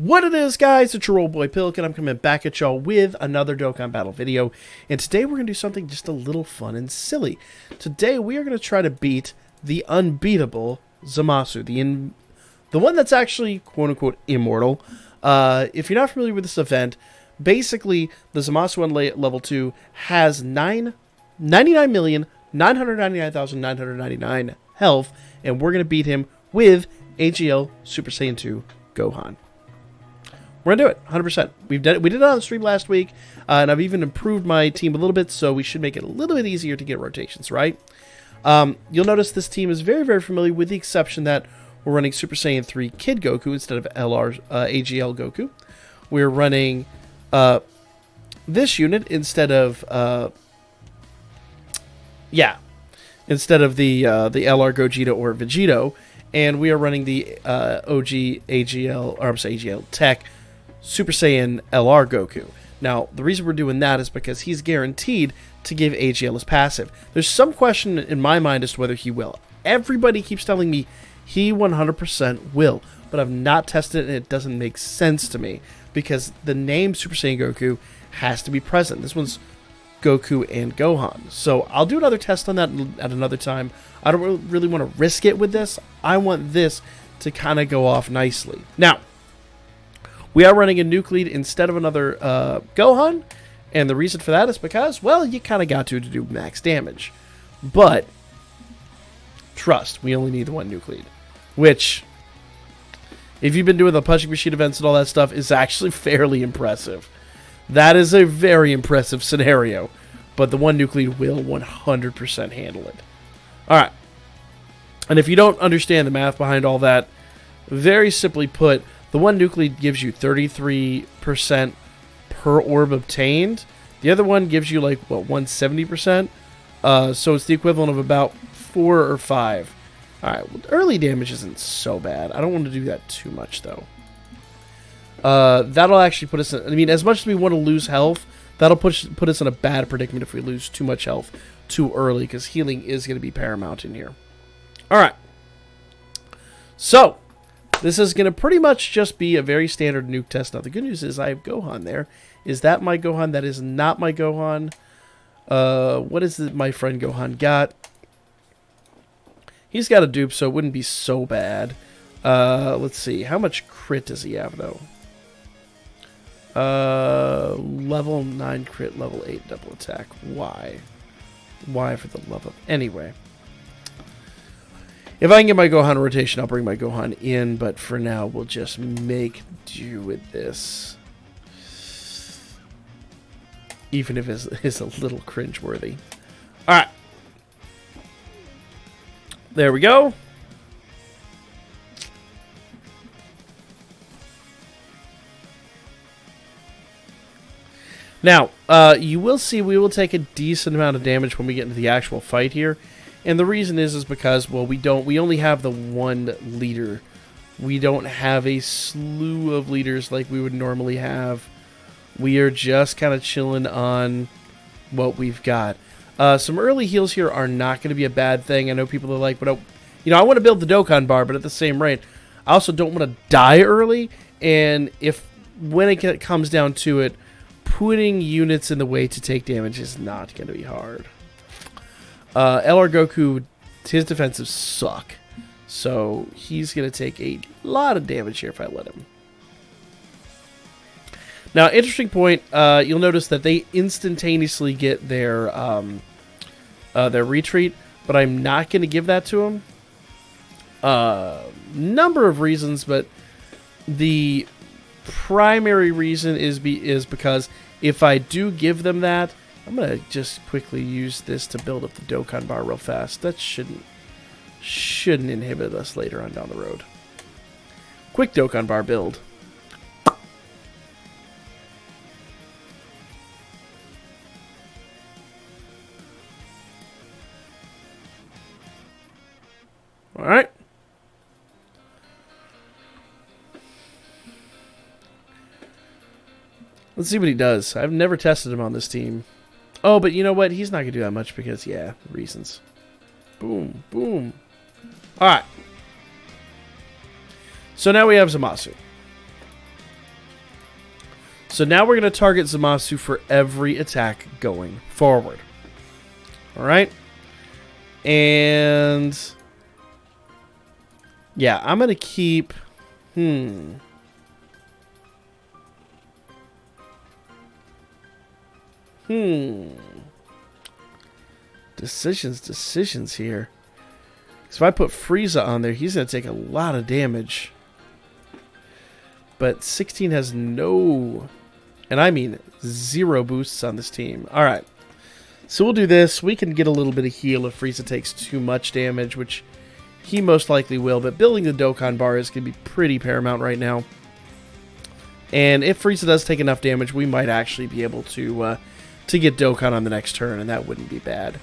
What it is, guys, it's your old boy Pilk, and I'm coming back at y'all with another Dokkan Battle video. And today we're going to do something just a little fun and silly. Today we are going to try to beat the unbeatable ZAMASU, the one that's actually quote-unquote immortal. If you're not familiar with this event, basically the ZAMASU on level 2 has 99,999,999 health, and we're going to beat him with AGL Super Saiyan 2 Gohan. We're going to do it, 100%. We did it on the stream last week, and I've even improved my team a little bit, so we should make it a little bit easier to get rotations, right? You'll notice this team is very, very familiar, with the exception that we're running Super Saiyan 3 Kid Goku instead of AGL Goku. We're running this unit instead of instead of the LR Gogeta or Vegito, and we are running the OG AGL, or I'm sorry, AGL Tech Super Saiyan LR Goku. Now, the reason we're doing that is because he's guaranteed to give AGL his passive. There's some question in my mind as to whether he will. Everybody keeps telling me he 100% will, but I've not tested it, and it doesn't make sense to me because the name Super Saiyan Goku has to be present. This one's Goku and Gohan. So I'll do another test on that at another time. I don't really want to risk it with this. I want this to kind of go off nicely. Now, we are running a nuke lead instead of another Gohan, and the reason for that is because, well, you kind of got to do max damage. But, trust, we only need the one nuke lead, which, if you've been doing the punching machine events and all that stuff, is actually fairly impressive. That is a very impressive scenario, but the one nuke lead will 100% handle it. Alright, and if you don't understand the math behind all that, very simply put, the one nuke lead gives you 33% per orb obtained. The other one gives you, like, what, 170%? So it's the equivalent of about 4 or 5. Alright, well, early damage isn't so bad. I don't want to do that too much, though. That'll actually put us in, I mean, as much as we want to lose health, that'll put us in a bad predicament if we lose too much health too early, because healing is going to be paramount in here. Alright. So, this is going to pretty much just be a very standard nuke test. Now, the good news is I have Gohan there. Is that my Gohan? That is not my Gohan. What is it my friend Gohan got? He's got a dupe, so it wouldn't be so bad. Let's see. How much crit does he have, though? Level 9 crit, level 8 double attack. Why? Why for the love of... Anyway. If I can get my Gohan rotation, I'll bring my Gohan in, but for now, we'll just make do with this. Even if it's a little cringeworthy. Alright. There we go. Now, you will see we will take a decent amount of damage when we get into the actual fight here. And the reason is because, well, we only have the one leader. We don't have a slew of leaders like we would normally have. We are just kind of chilling on what we've got. Some early heals here are not going to be a bad thing. I know people are like, but I want to build the Dokkan bar, but at the same rate, I also don't want to die early. And when it comes down to it, putting units in the way to take damage is not going to be hard. LR Goku, his defensives suck. So he's going to take a lot of damage here if I let him. Now, interesting point, you'll notice that they instantaneously get their retreat, but I'm not going to give that to him. Number of reasons, but the primary reason is because if I do give them that, I'm going to just quickly use this to build up the Dokkan bar real fast. That shouldn't inhibit us later on down the road. Quick Dokkan bar build. Alright. Let's see what he does. I've never tested him on this team. Oh, but you know what? He's not going to do that much because, yeah, reasons. Boom, boom. Alright. So now we have ZAMASU. So now we're going to target Zamasu for every attack going forward. Alright? And... yeah, I'm going to keep... Decisions here. So if I put Frieza on there, he's going to take a lot of damage. But 16 has no... and I mean 0 boosts on this team. Alright. So we'll do this. We can get a little bit of heal if Frieza takes too much damage, which he most likely will. But building the Dokkan bar is going to be pretty paramount right now. And if Frieza does take enough damage, we might actually be able to get Dokkan on the next turn, and that wouldn't be bad.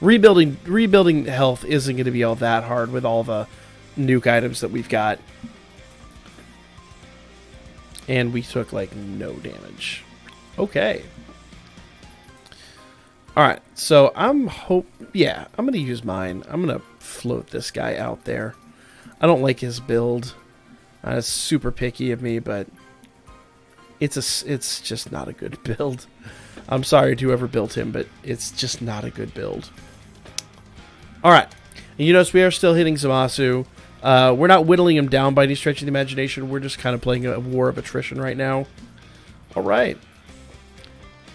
Rebuilding health isn't going to be all that hard with all the nuke items that we've got. And we took, like, no damage. Okay. Alright, so I'm going to use mine. I'm going to float this guy out there. I don't like his build. It's super picky of me, but it's just not a good build. I'm sorry to whoever built him, but it's just not a good build. Alright, and you notice we are still hitting Zamasu. We're not whittling him down by any stretch of the imagination. We're just kind of playing a war of attrition right now. Alright.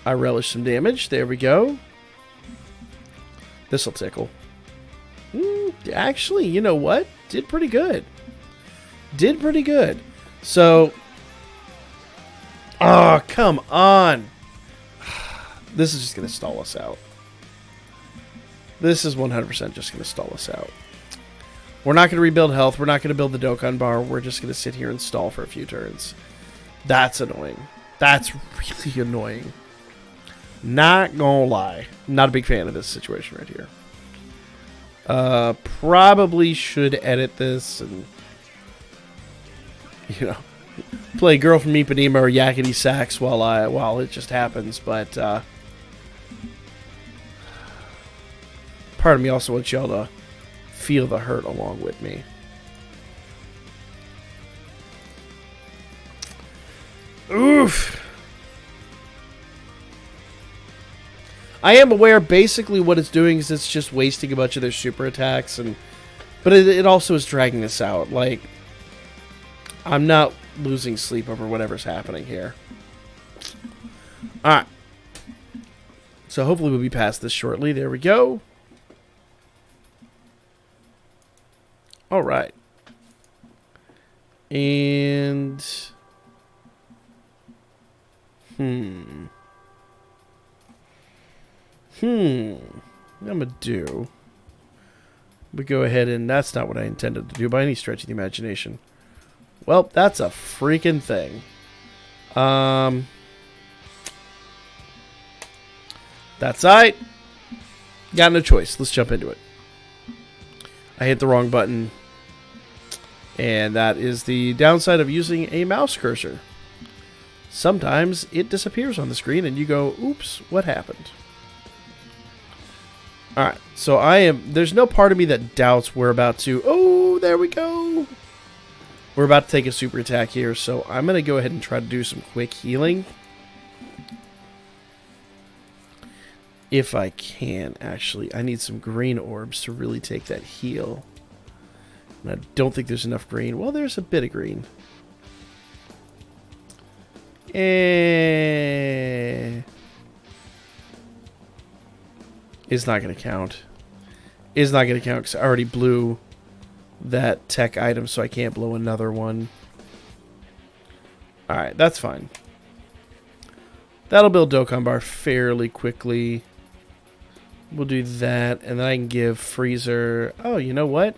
I relish some damage. There we go. This'll tickle. Actually, you know what? Did pretty good. Did pretty good. So... oh, come on. This is just going to stall us out. This is 100% just going to stall us out. We're not going to rebuild health. We're not going to build the Dokkan bar. We're just going to sit here and stall for a few turns. That's annoying. That's really annoying. Not gonna lie. Not a big fan of this situation right here. Probably should edit this and, you know, play Girl from Ipanema or Yakety Sax while it just happens, but part of me also wants y'all to feel the hurt along with me. Oof. I am aware basically what it's doing is it's just wasting a bunch of their super attacks, but it also is dragging us out. Like, I'm not losing sleep over whatever's happening here. Alright. So hopefully we'll be past this shortly. There we go. Alright. And... I'm gonna do... we go ahead and... that's not what I intended to do by any stretch of the imagination. Well, that's a freaking thing. That's alright. Got no choice. Let's jump into it. I hit the wrong button. And that is the downside of using a mouse cursor. Sometimes it disappears on the screen and you go, oops, what happened? Alright, so there's no part of me that doubts we're about to, oh, there we go. We're about to take a super attack here, so I'm going to go ahead and try to do some quick healing. If I can, actually. I need some green orbs to really take that heal. And I don't think there's enough green. Well, there's a bit of green. It's not going to count. It's not going to count because I already blew that tech item, so I can't blow another one. Alright, that's fine. That'll build Dokkan bar fairly quickly. We'll do that, and then I can give Freezer... oh, you know what?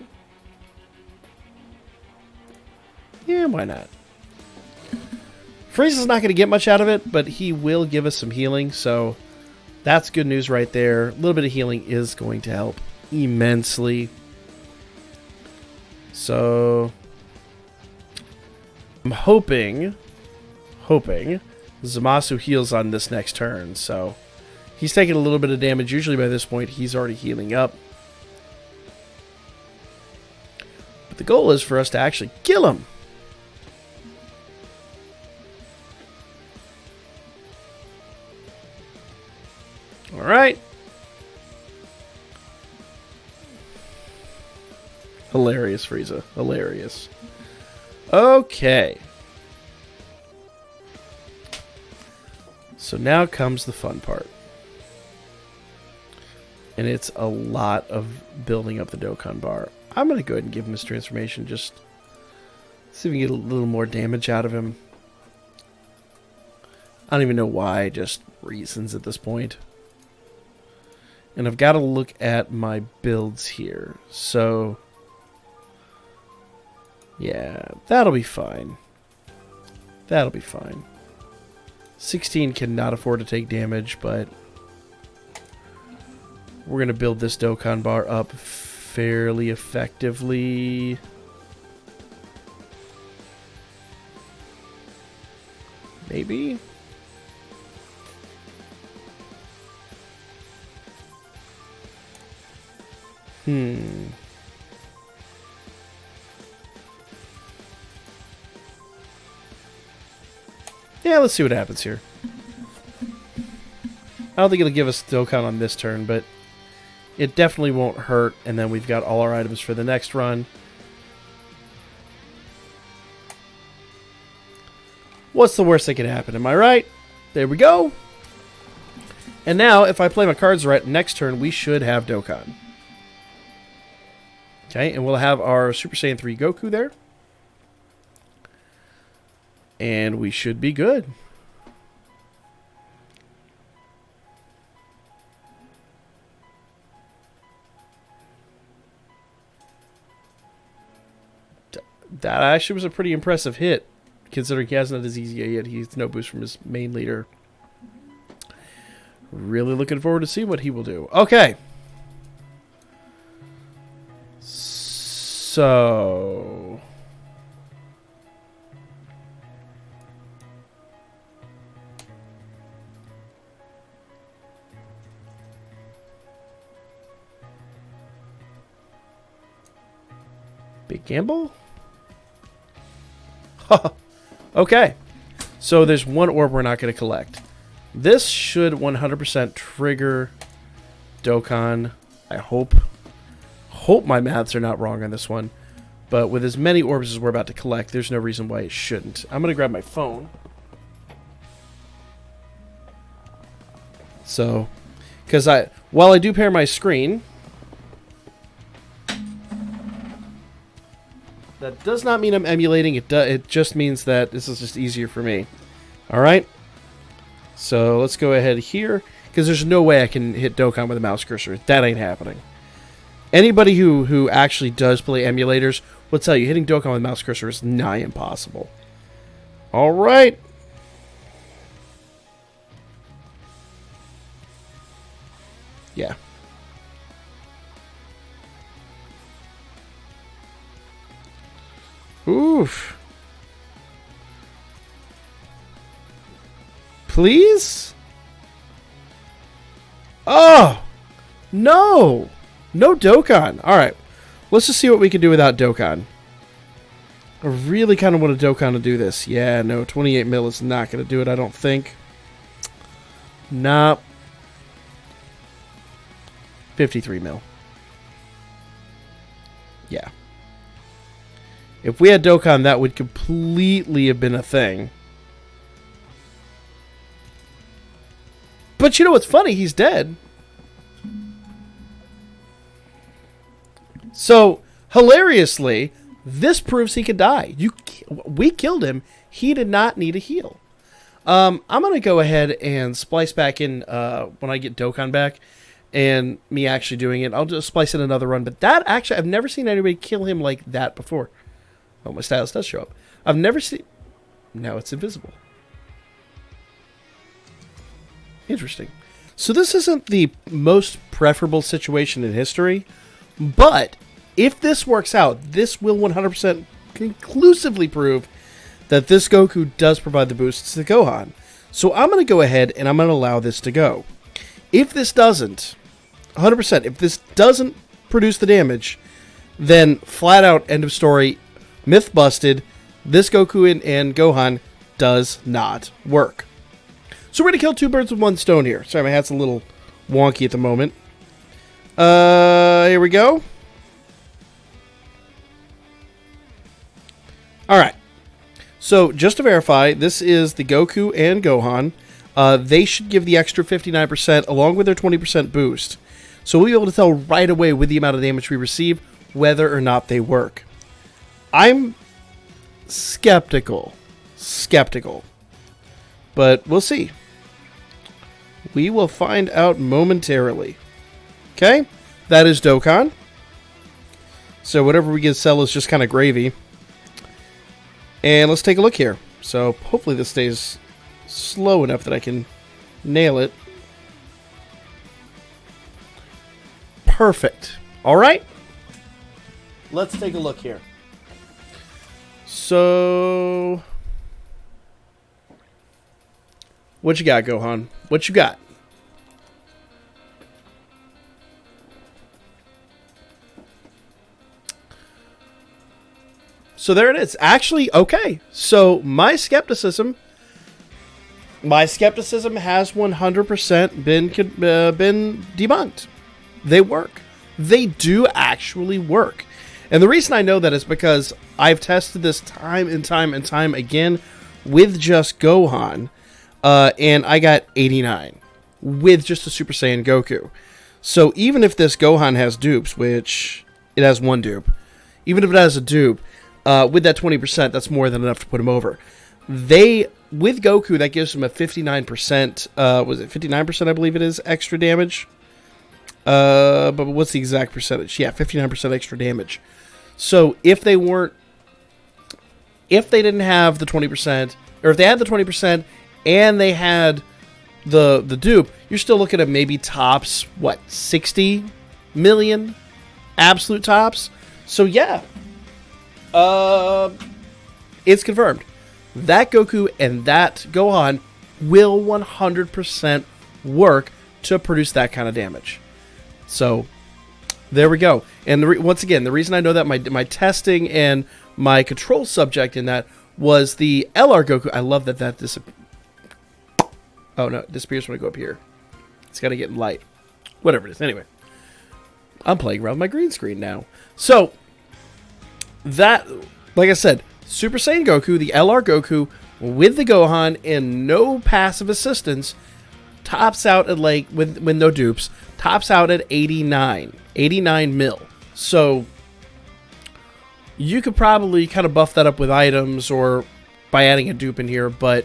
Yeah, why not? Frieza's not going to get much out of it, but he will give us some healing, so that's good news right there. A little bit of healing is going to help immensely. So I'm hoping Zamasu heals on this next turn, so he's taking a little bit of damage. Usually by this point he's already healing up. But the goal is for us to actually kill him. right. Hilarious, Frieza. Hilarious. Okay. So now comes the fun part. And it's a lot of building up the Dokkan bar. I'm going to go ahead and give him his transformation. Just see if we can get a little more damage out of him. I don't even know why. Just reasons at this point. And I've got to look at my builds here. So, yeah, that'll be fine. That'll be fine. 16 cannot afford to take damage, but we're going to build this Dokkan bar up fairly effectively. Maybe? Yeah, let's see what happens here. I don't think it'll give us Dokkan on this turn, but it definitely won't hurt. And then we've got all our items for the next run. What's the worst that could happen? Am I right? There we go. And now, if I play my cards right, next turn we should have Dokkan. Okay, and we'll have our Super Saiyan 3 Goku there. And we should be good. That actually was a pretty impressive hit, considering he hasn't had his easy yet. He's no boost from his main leader. Really looking forward to see what he will do. Okay. So... big gamble? Okay. So there's one orb we're not going to collect. This should 100% trigger Dokkan. I hope my maths are not wrong on this one. But with as many orbs as we're about to collect, there's no reason why it shouldn't. I'm going to grab my phone. So, because while I do pair my screen, that does not mean I'm emulating. It just means that this is just easier for me. All right. So let's go ahead here, because there's no way I can hit Dokkan with a mouse cursor. That ain't happening. Anybody who actually does play emulators will tell you hitting Dokkan with a mouse cursor is nigh impossible. All right. Yeah. Oof. Please? Oh! No! No Dokkan. Alright. Let's just see what we can do without Dokkan. I really kind of want a Dokkan to do this. Yeah, no. 28 mil is not going to do it, I don't think. Nah. 53 mil. Yeah. If we had Dokkan, that would completely have been a thing. But you know what's funny? He's dead. So, hilariously, this proves he could die. We killed him. He did not need a heal. I'm going to go ahead and splice back in when I get Dokkan back. And me actually doing it. I'll just splice in another run. But that actually, I've never seen anybody kill him like that before. Oh, my stylus does show up. I've never seen... Now it's invisible. Interesting. So this isn't the most preferable situation in history, but if this works out, this will 100% conclusively prove that this Goku does provide the boosts to Gohan. So I'm going to go ahead and I'm going to allow this to go. If this doesn't, 100%, if this doesn't produce the damage, then flat out, end of story, myth busted, this Goku and Gohan does not work. So we're going to kill two birds with one stone here. Sorry, my hat's a little wonky at the moment. Here we go. All right. So just to verify, this is the Goku and Gohan. They should give the extra 59% along with their 20% boost. So we'll be able to tell right away with the amount of damage we receive whether or not they work. I'm skeptical. But we'll see. We will find out momentarily. Okay? That is Dokkan. So whatever we get to sell is just kind of gravy. And let's take a look here. So hopefully this stays slow enough that I can nail it. Perfect. All right. Let's take a look here. So, what you got, Gohan? What you got? So there it is. Actually, okay. So my skepticism has 100% been debunked. They work. They do actually work. And the reason I know that is because I've tested this time and time and time again with just Gohan, and I got 89 with just a Super Saiyan Goku. So even if this Gohan has dupes, which it has one dupe, even if it has a dupe, with that 20%, that's more than enough to put him over. With Goku, that gives him a 59%, was it 59%, I believe it is, extra damage? But what's the exact percentage? Yeah, 59% extra damage. So if they didn't have the 20%, or if they had the 20% and they had the dupe, you're still looking at maybe tops, what, 60 million? Absolute tops? So yeah. It's confirmed. That Goku and that Gohan will 100% work to produce that kind of damage. So, there we go. And once again, the reason I know that my testing and my control subject in that was the LR Goku. I love that disappears. Oh no, it disappears when I go up here. It's got to get light. Whatever it is. Anyway, I'm playing around with my green screen now. So, that, like I said, Super Saiyan Goku, the LR Goku, with the Gohan and no passive assistance, tops out at, like, with no dupes, tops out at 89 mil. So you could probably kind of buff that up with items or by adding a dupe in here, but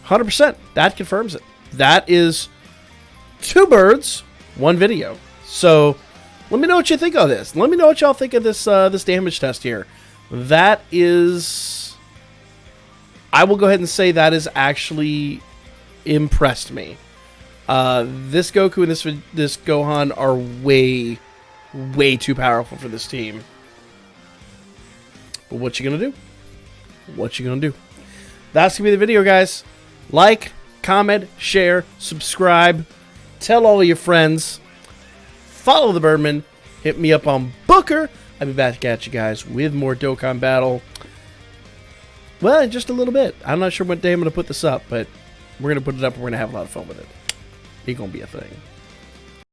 100%, that confirms it. That is 2 birds, 1 video. So let me know what you think of this. Let me know what y'all think of this this damage test here. That is, I will go ahead and say that is actually impressed me. This Goku and this Gohan are way too powerful for this team. But what you gonna do? What you gonna do? That's gonna be the video, guys. Like, comment, share, subscribe, tell all your friends, follow the Birdman, hit me up on Booker. I'll be back at you guys with more Dokkan Battle. Well, in just a little bit. I'm not sure what day I'm going to put this up, but we're going to put it up and we're going to have a lot of fun with it. It's going to be a thing.